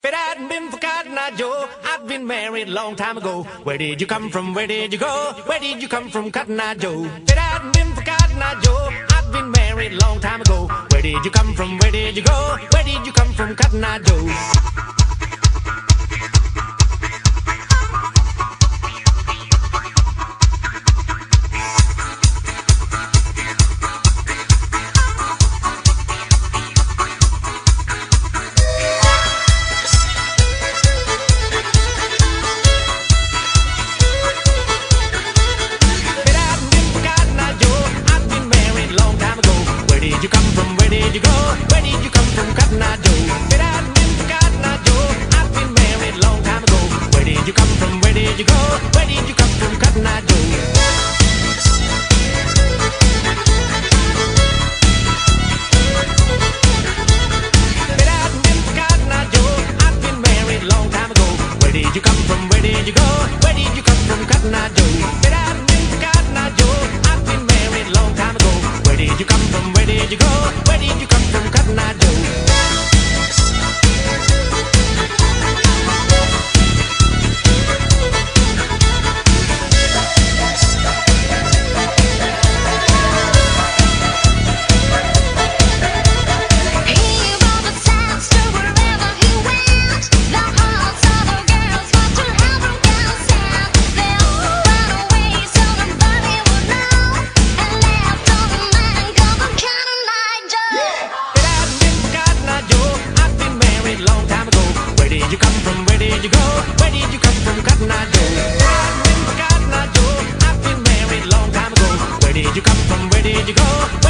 If it hadn't been for Cotton Eye Joe, I'd been married a long time ago. Where did you come from? Where did you go? Where did you come from, Cotton Eye Joe? If it hadn't been for Cotton Eye Joe, I'd been married a long time ago. Where did you come from? Where did you go? Where did you come from, Cotton Eye Joe? Where did you come from? Where did you go? Where did you come from, Cotton Eye Joe? If it hadn't been for Cotton Eye Joe, I'd been married a long time ago. Where did you come from? Where did you go? Where did you come from, Cotton Eye Joe? If it hadn't been for Cotton Eye Joe, I'd been married a long time ago. Where did you come from? Where did you go? Where did you come from, Cotton Eye Joe? If it hadn't been for Cotton Eye Joe, I'd been married a long time ago. Where did you come from? Where did you go? Where did you come from, Cotton Eye Joe? Where did you come from? Where did you go? Where did you come from, Cotton Eye Joe? I've been for Cotton Eye Joe. I've been married a long time ago. Where did you come from? Where did you go?